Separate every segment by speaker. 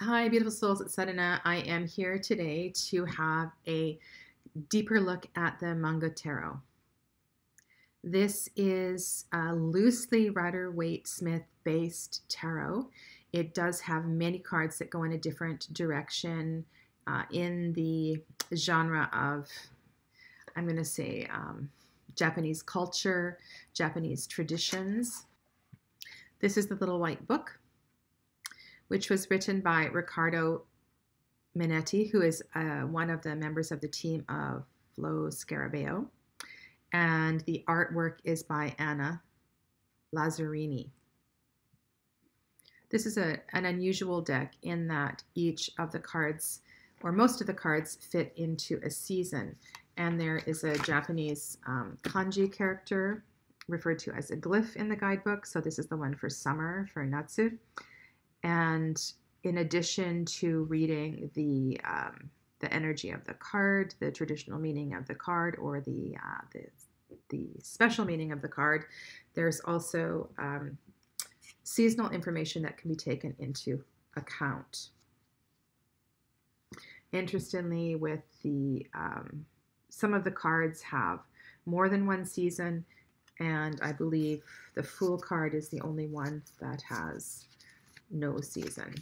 Speaker 1: Hi, beautiful souls. It's Sadhana. I am here today to have a deeper look at the Manga Tarot. This is a loosely Rider-Waite-Smith based tarot. It does have many cards that go in a different direction in the genre of, I'm going to say, Japanese culture, Japanese traditions. This is the little white book, which was written by Riccardo Minetti, who is one of the members of the team of Flo Scarabeo. And the artwork is by Anna Lazzarini. This is an unusual deck in that each of the cards, or most of the cards, fit into a season. And there is a Japanese kanji character referred to as a glyph in the guidebook. So this is the one for summer, for Natsu. And in addition to reading the energy of the card, the traditional meaning of the card, or the special meaning of the card, there's also seasonal information that can be taken into account. Interestingly, with the some of the cards have more than one season, and I believe the Fool card is the only one that has no season.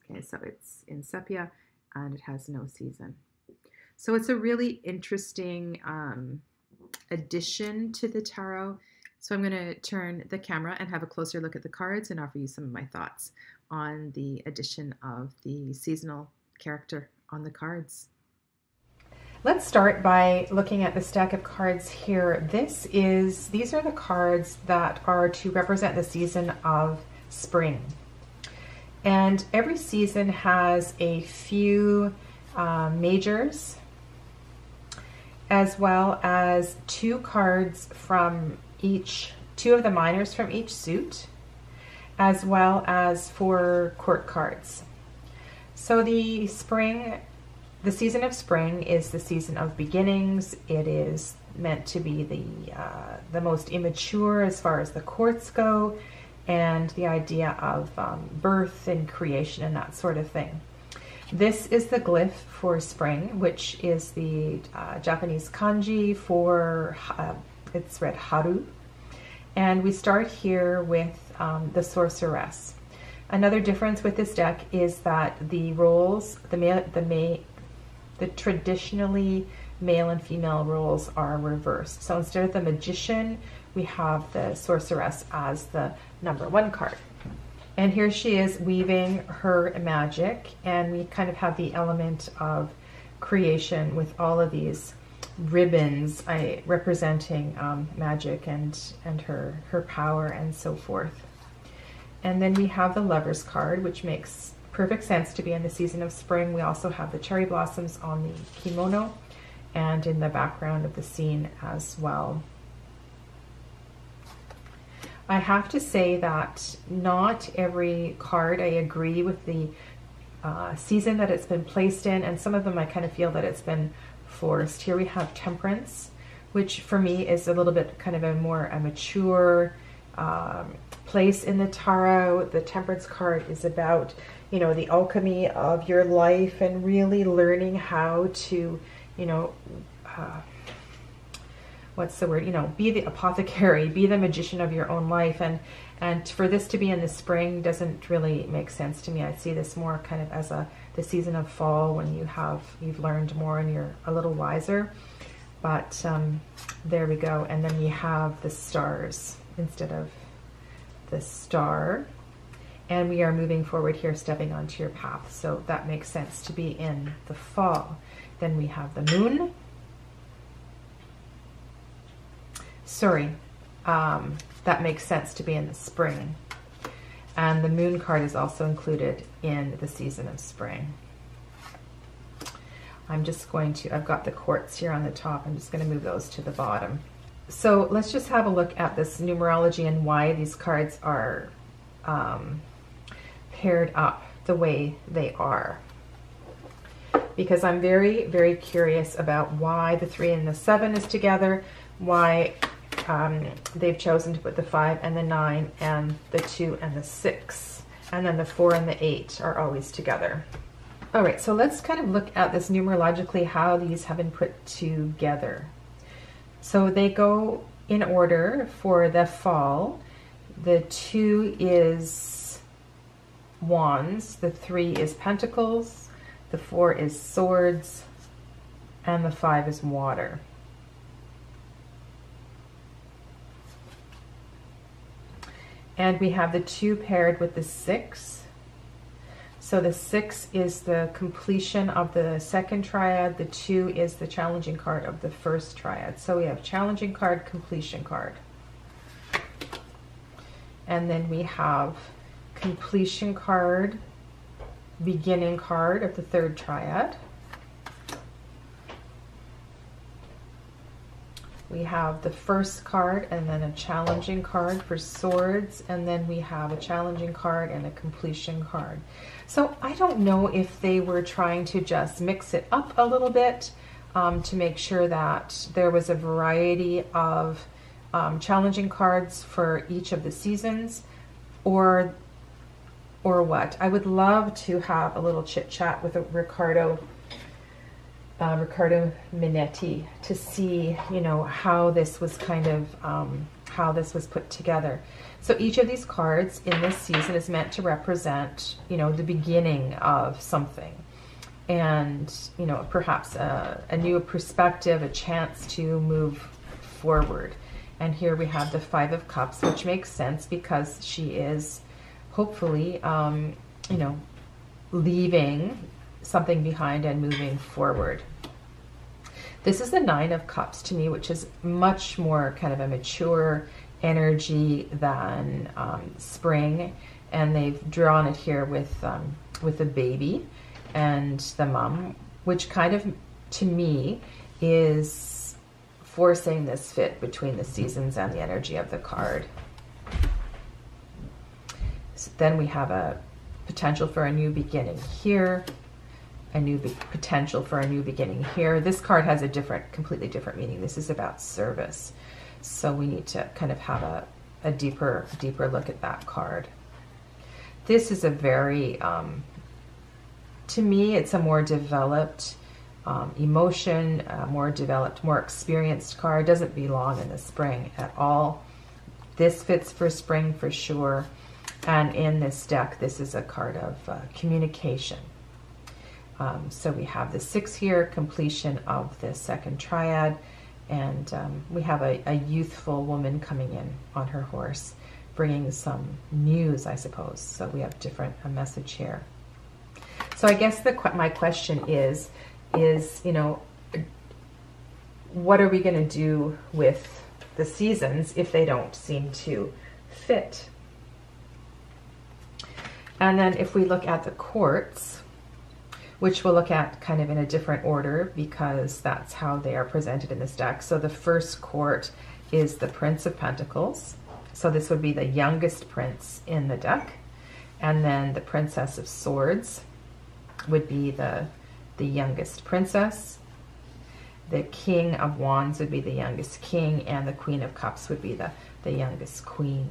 Speaker 1: Okay, so it's in sepia and it has no season. So it's a really interesting addition to the tarot. So I'm going to turn the camera and have a closer look at the cards and offer you some of my thoughts on the addition of the seasonal character on the cards. Let's start by looking at the stack of cards here. These are the cards that are to represent the season of spring. And every season has a few majors, as well as two cards from two of the minors from each suit, as well as 4 court cards. So the season of spring is the season of beginnings. It is meant to be the most immature as far as the courts go, and the idea of birth and creation and that sort of thing. This is the glyph for spring, which is the Japanese kanji for, it's read haru. And we start here with the sorceress. Another difference with this deck is that the roles, the traditionally male and female roles are reversed. So instead of the magician, we have the sorceress as the #1 card. And here she is weaving her magic, and we kind of have the element of creation with all of these ribbons representing magic and her power and so forth. And then we have the Lover's card, which makes perfect sense to be in the season of spring. We also have the cherry blossoms on the kimono and in the background of the scene as well. I have to say that not every card I agree with the season that it's been placed in, and some of them I kind of feel that it's been forced. Here we have Temperance, which for me is a little bit kind of a more mature place in the tarot. The Temperance card is about, you know, the alchemy of your life and really learning how to, you know, what's the word, you know, be the apothecary, be the magician of your own life. And for this to be in the spring doesn't really make sense to me. I see this more kind of as the season of fall, when you've learned more and you're a little wiser. But there we go. And then we have the stars instead of the star. And we are moving forward here, stepping onto your path. So that makes sense to be in the fall. Then we have the moon. Sorry, that makes sense to be in the spring. And the moon card is also included in the season of spring. I'm just going to, I've got the quartz here on the top. I'm just going to move those to the bottom. So let's just have a look at this numerology and why these cards are paired up the way they are. Because I'm very, very curious about why the 3 and the 7 is together, why they've chosen to put the 5 and the 9 and the 2 and the 6 And then the 4 and the 8 are always together. All right, so let's kind of look at this numerologically, how these have been put together. So they go in order for the fall. The 2 is Wands, the 3 is Pentacles, the 4 is Swords, and the 5 is Water. And we have the 2 paired with the 6. So the 6 is the completion of the second triad. The 2 is the challenging card of the first triad. So we have challenging card, completion card. And then we have completion card, beginning card of the third triad. We have the first card and then a challenging card for Swords, and then we have a challenging card and a completion card. So I don't know if they were trying to just mix it up a little bit to make sure that there was a variety of challenging cards for each of the seasons, or what. I would love to have a little chit chat with Riccardo Minetti to see, you know, how this was kind of how this was put together. So each of these cards in this season is meant to represent, you know, the beginning of something, and, you know, perhaps a new perspective, a chance to move forward. And here we have the 5 of Cups, which makes sense because she is hopefully, you know, leaving something behind and moving forward. This is the 9 of Cups to me, which is much more kind of a mature energy than spring, and they've drawn it here with the baby and the mom, which kind of, to me, is forcing this fit between the seasons and the energy of the card. So then we have a potential for a new beginning here, a new potential for a new beginning here. This card has a completely different meaning. This is about service. So we need to kind of have a deeper look at that card. This is a very, to me, it's a more developed emotion, more developed, more experienced card. Doesn't belong in the spring at all. This fits for spring for sure. And in this deck, this is a card of communication. So we have the 6 here, completion of the second triad, and we have a youthful woman coming in on her horse, bringing some news, I suppose. So we have a message here. So I guess my question is, you know, what are we going to do with the seasons if they don't seem to fit? And then if we look at the courts, which we'll look at kind of in a different order because that's how they are presented in this deck. So the first court is the Prince of Pentacles. So this would be the youngest prince in the deck. And then the Princess of Swords would be the youngest princess. The King of Wands would be the youngest king, and the Queen of Cups would be the youngest queen.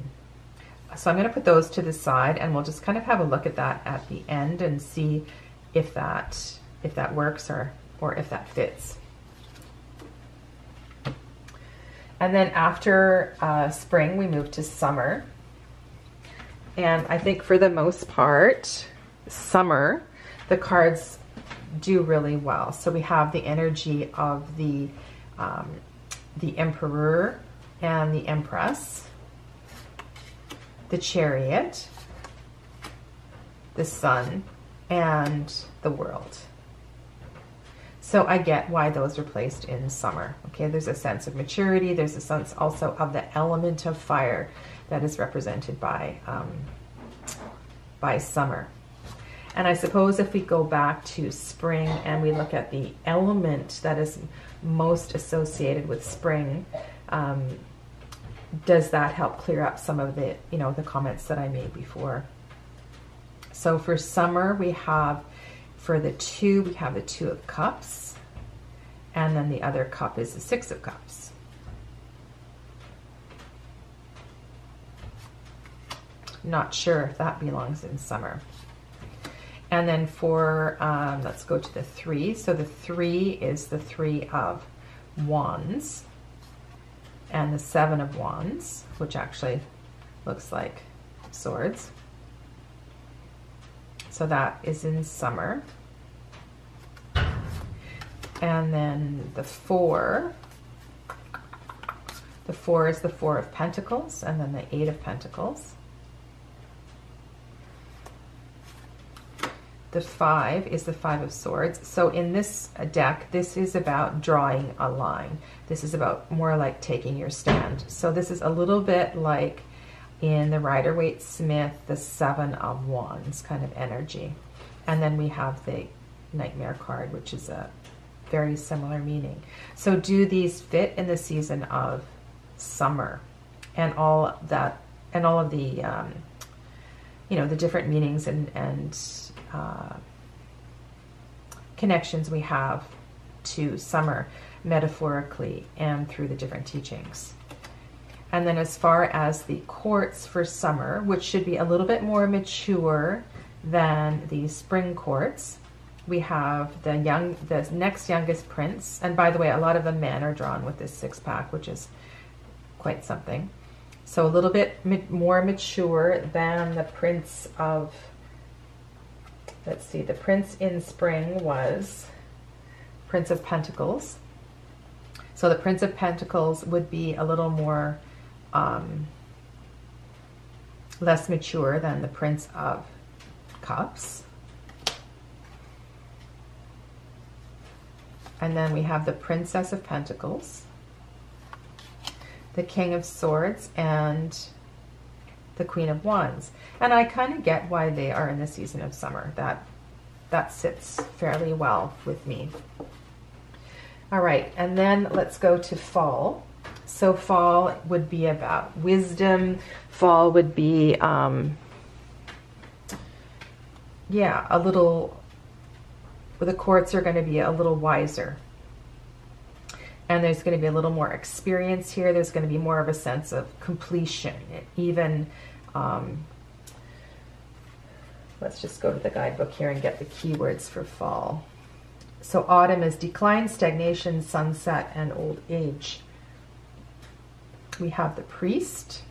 Speaker 1: So I'm going to put those to the side, and we'll just kind of have a look at that at the end and see if that works or if that fits. And then after spring, we move to summer. And I think for the most part, summer, the cards do really well. So we have the energy of the Emperor and the Empress, the Chariot, the Sun, and the World. So I get why those are placed in summer. Okay, there's a sense of maturity. There's a sense also of the element of fire that is represented by summer. And I suppose if we go back to spring and we look at the element that is most associated with spring, does that help clear up some of the, you know, the comments that I made before? So for summer, we have, for the 2, we have the 2 of Cups, and then the other cup is the 6 of Cups. Not sure if that belongs in summer. And then for, let's go to the 3. So the 3 is the 3 of Wands and the 7 of Wands, which actually looks like swords. So that is in summer. And then the 4 is the 4 of Pentacles, and then the 8 of Pentacles. The 5 is the 5 of Swords. So in this deck, this is about drawing a line. This is about more like taking your stand. So this is a little bit like in the Rider-Waite-Smith, the 7 of Wands kind of energy. And then we have the Nightmare card, which is a very similar meaning. So do these fit in the season of summer and all that, and all of the, you know, the different meanings and connections we have to summer metaphorically and through the different teachings. And then as far as the quartz for summer, which should be a little bit more mature than the spring quartz, we have the next youngest prince. And by the way, a lot of the men are drawn with this 6-pack, which is quite something. So a little bit more mature than the prince of, let's see, the prince in spring was Prince of Pentacles. So the Prince of Pentacles would be a little more less mature than the Prince of Cups. And then we have the Princess of Pentacles, the King of Swords, and the Queen of Wands. And I kind of get why they are in the season of summer. That sits fairly well with me. All right, and then let's go to fall. So fall would be about wisdom. Fall would be, yeah, a little, the quartz are going to be a little wiser. And there's going to be a little more experience here. There's going to be more of a sense of completion. Even, let's just go to the guidebook here and get the keywords for fall. So autumn is decline, stagnation, sunset, and old age. We have the priest.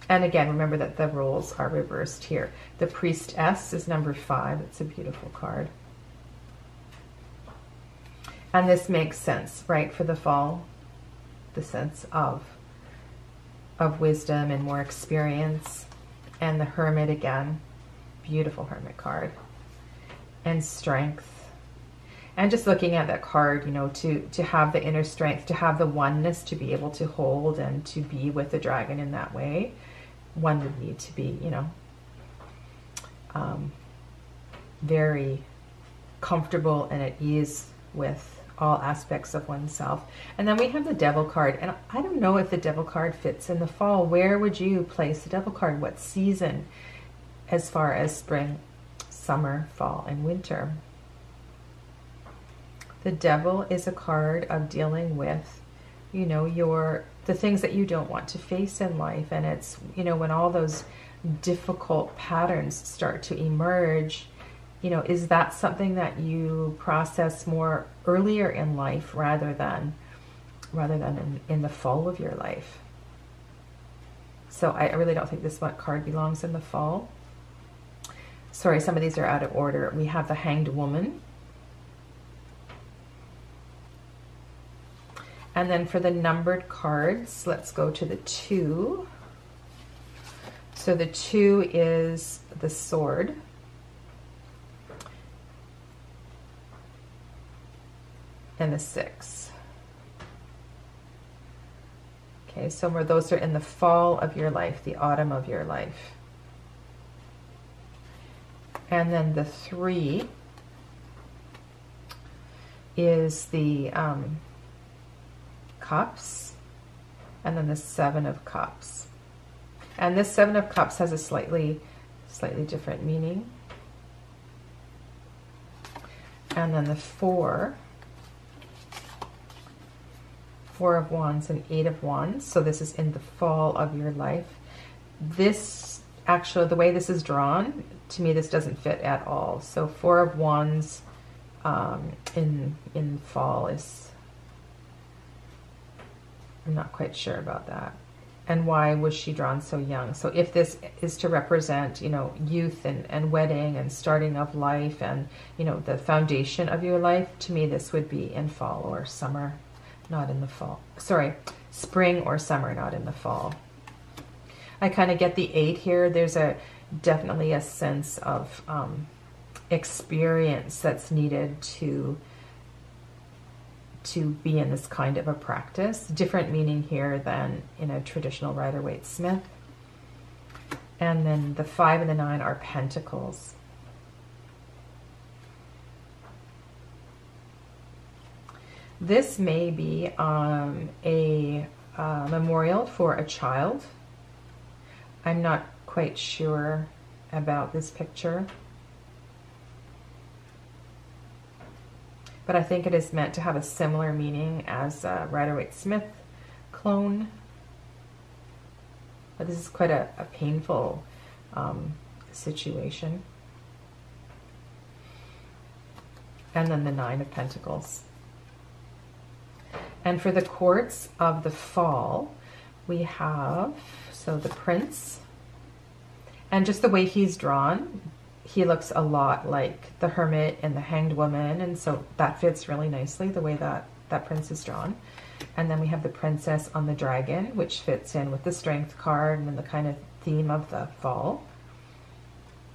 Speaker 1: And again, remember that the roles are reversed here. The priestess is number 5. It's a beautiful card. And this makes sense, right, for the fall. The sense of wisdom and more experience. And the hermit again. Beautiful hermit card. And strength. And just looking at that card, you know, to have the inner strength, to have the oneness, to be able to hold and to be with the dragon in that way, one would need to be, you know, very comfortable and at ease with all aspects of oneself. And then we have the Devil card. And I don't know if the Devil card fits in the fall. Where would you place the Devil card? What season as far as spring, summer, fall, and winter? The Devil is a card of dealing with, you know, the things that you don't want to face in life. And it's, you know, when all those difficult patterns start to emerge, you know, is that something that you process more earlier in life rather than in the fall of your life? So I really don't think this one card belongs in the fall. Sorry, some of these are out of order. We have the Hanged Woman. And then for the numbered cards, let's go to the 2. So the 2 is the Sword. And the 6. Okay, so those are in the fall of your life, the autumn of your life. And then the 3 is the Cups, and then the 7 of Cups. And this 7 of Cups has a slightly different meaning. And then the 4 of Wands and 8 of Wands. So this is in the fall of your life. this, actually, the way this is drawn, to me, this doesn't fit at all. So Four of Wands in fall is, I'm not quite sure about that. And why was she drawn so young? So if this is to represent, you know, youth and wedding and starting of life and, you know, the foundation of your life, to me, this would be in fall or summer, not in the fall. Sorry, spring or summer, not in the fall. I kind of get the 8 here. There's definitely a sense of experience that's needed to be in this kind of a practice. Different meaning here than in a traditional Rider-Waite-Smith. And then the 5 and the 9 are Pentacles. This may be a memorial for a child. I'm not quite sure about this picture, but I think it is meant to have a similar meaning as a Rider-Waite-Smith clone. But this is quite a painful situation. And then the 9 of Pentacles. And for the quartz of the fall, we have, so the Prince, and just the way he's drawn, he looks a lot like the Hermit and the Hanged Woman, and so that fits really nicely, the way that Prince is drawn. And then we have the Princess on the Dragon, which fits in with the Strength card and the kind of theme of the fall.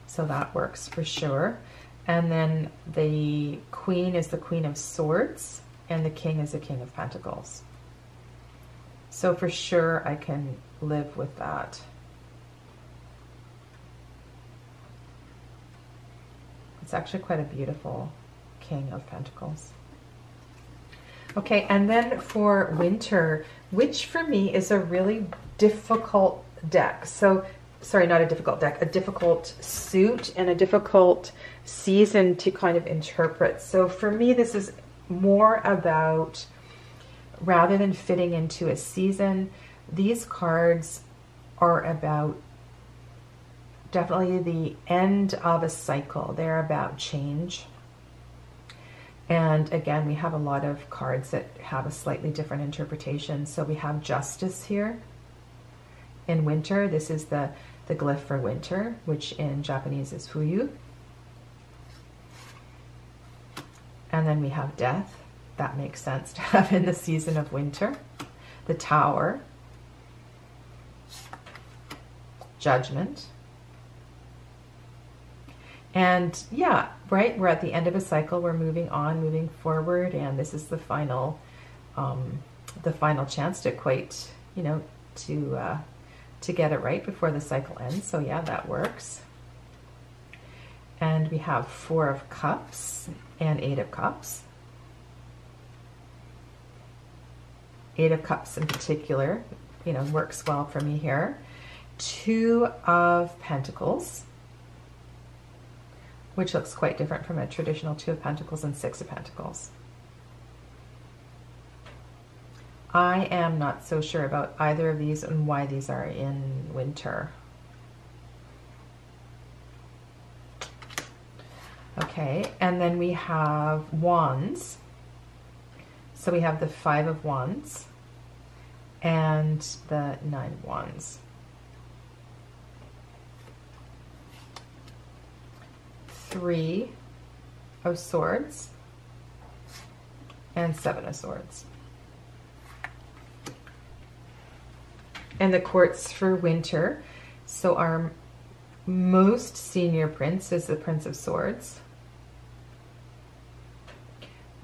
Speaker 1: So that works for sure. And then the Queen is the Queen of Swords, and the King is the King of Pentacles. So for sure I can live with that. It's actually quite a beautiful King of Pentacles. Okay, and then for winter, which for me is a really difficult deck. So, sorry, not a difficult deck, a difficult suit and a difficult season to kind of interpret. So for me, this is more about, rather than fitting into a season, these cards are about definitely the end of a cycle. They're about change. And again, we have a lot of cards that have a slightly different interpretation. So we have Justice here in winter. This is the glyph for winter, which in Japanese is Fuyu. And then we have Death. That makes sense to have in the season of winter. The Tower. Judgment. And yeah, right, we're at the end of a cycle. We're moving on, moving forward, and this is the final chance to quite, you know, to get it right before the cycle ends. So yeah, that works. And we have 4 of Cups and 8 of Cups. 8 of Cups in particular, you know, works well for me here. 2 of Pentacles, which looks quite different from a traditional 2 of Pentacles, and 6 of Pentacles. I am not so sure about either of these and why these are in winter. Okay, and then we have Wands. So we have the 5 of Wands and the 9 of Wands. 3 of Swords and 7 of Swords. And the quartz for winter. So our most senior prince is the Prince of Swords,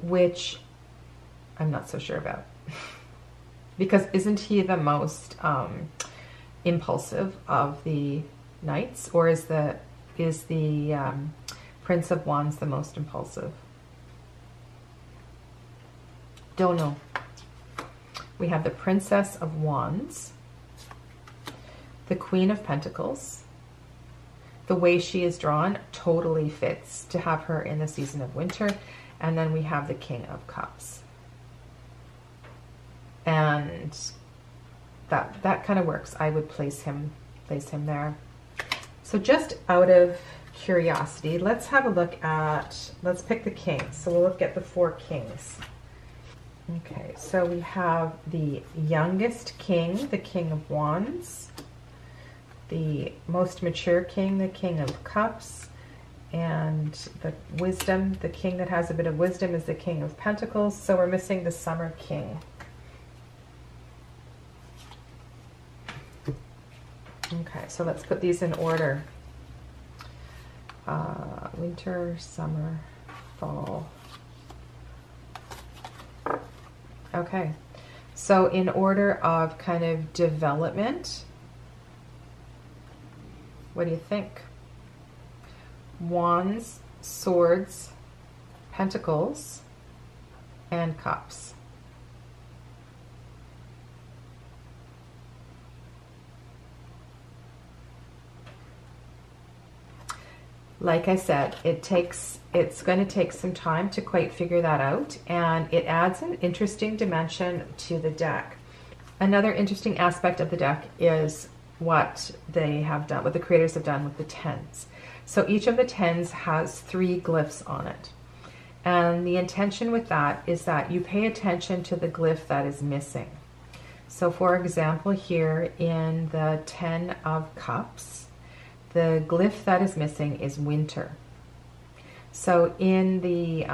Speaker 1: which I'm not so sure about. Because isn't he the most impulsive of the knights, or is the Prince of Wands the most impulsive? Don't know. We have the Princess of Wands, the Queen of Pentacles. The way she is drawn totally fits to have her in the season of winter. And then we have the King of Cups. And that kind of works. I would place him place him there. So just out of curiosity, let's have a look at, let's pick the kings. So we'll look at the 4 kings. Okay, so we have the youngest king, the King of Wands, the most mature king, the King of Cups, and the wisdom, the king that has a bit of wisdom is the King of Pentacles. So we're missing the Summer King. Okay, so let's put these in order. Winter, summer, fall. Okay, so in order of kind of development, what do you think? Wands, swords, pentacles, and cups. Like I said, it's going to take some time to quite figure that out, and it adds an interesting dimension to the deck. Another interesting aspect of the deck is what they have done, what the creators have done with the tens. So each of the tens has 3 glyphs on it. And the intention with that is that you pay attention to the glyph that is missing. So for example, here in the 10 of Cups, the glyph that is missing is winter. So in the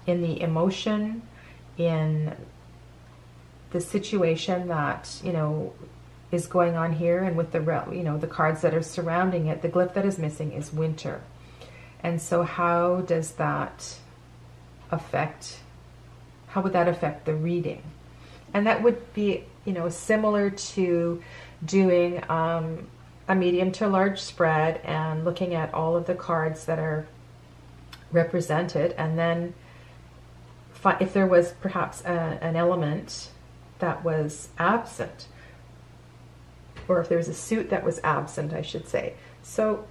Speaker 1: emotion, in the situation that, you know, is going on here, and with the, you know, the cards that are surrounding it, the glyph that is missing is winter. And so how does that affect, how would that affect the reading? And that would be, you know, similar to doing a medium to large spread and looking at all of the cards that are represented, and then if there was perhaps an element that was absent, or if there was a suit that was absent, I should say. So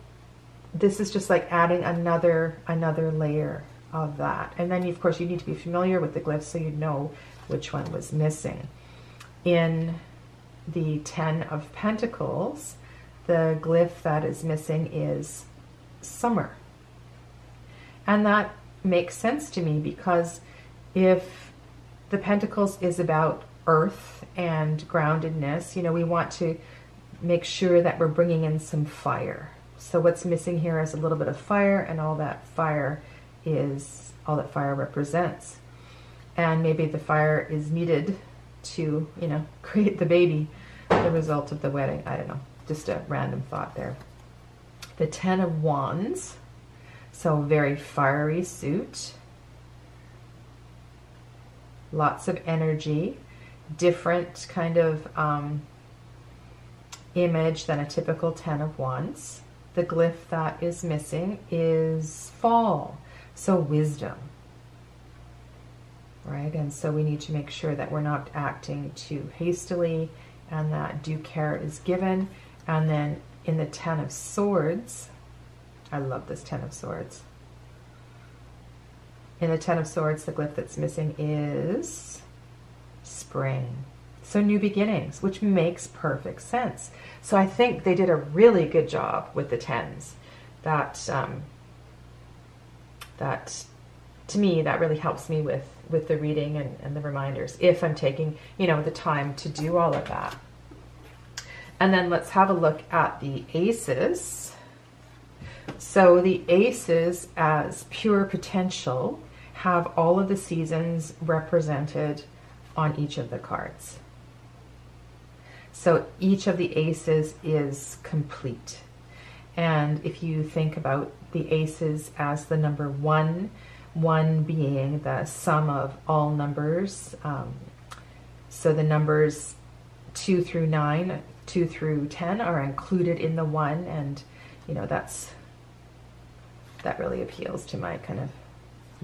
Speaker 1: this is just like adding another layer of that. And then of course you need to be familiar with the glyphs so you know which one was missing. In the 10 of Pentacles, the glyph that is missing is summer. And that makes sense to me, because if the Pentacles is about earth and groundedness, you know, we want to make sure that we're bringing in some fire. So what's missing here is a little bit of fire, and all that fire represents. And maybe the fire is needed to, you know, create the baby, the result of the wedding. I don't know, just a random thought there. The 10 of Wands, so very fiery suit, lots of energy, different kind of image than a typical 10 of Wands. The glyph that is missing is fall, so wisdom, right? And so we need to make sure that we're not acting too hastily and that due care is given. And then in the 10 of Swords, I love this 10 of Swords. In the 10 of Swords, the glyph that's missing is spring. So new beginnings, which makes perfect sense. So I think they did a really good job with the 10s. That to me, that really helps me with the reading and the reminders, if I'm taking, you know, the time to do all of that. And then let's have a look at the aces. So the aces, as pure potential, have all of the seasons represented on each of the cards. So each of the aces is complete. And if you think about the aces as the number 1, 1 being the sum of all numbers, so the numbers 2 through 9, 2 through 10 are included in the 1, and you know, that really appeals to my kind of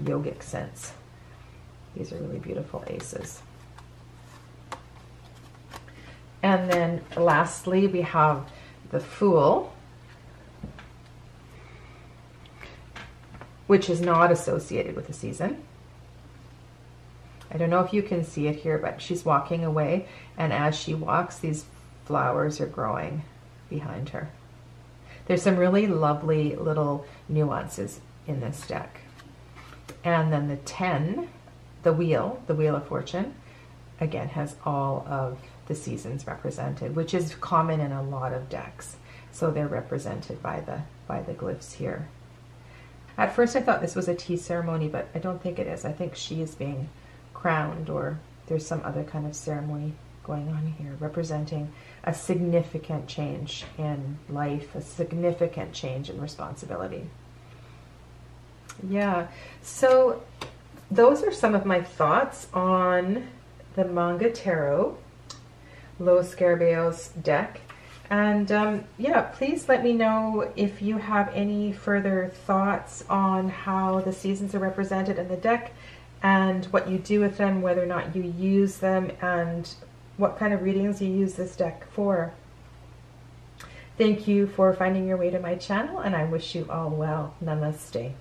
Speaker 1: yogic sense. These are really beautiful aces. And then lastly, we have the Fool, which is not associated with the season. I don't know if you can see it here, but she's walking away, and as she walks, these flowers are growing. behind her. There's some really lovely little nuances in this deck. And then the 10, the Wheel of Fortune, again has all of the seasons represented, which is common in a lot of decks. So they're represented by the glyphs here. At first I thought this was a tea ceremony, but I don't think it is. I think she is being crowned, or there's some other kind of ceremony going on here, representing a significant change in life, a significant change in responsibility. Yeah, so those are some of my thoughts on the Manga Tarot Los Scarabeos deck. And yeah, please let me know if you have any further thoughts on how the seasons are represented in the deck and what you do with them, whether or not you use them, and what kind of readings you use this deck for. Thank you for finding your way to my channel, and I wish you all well. Namaste.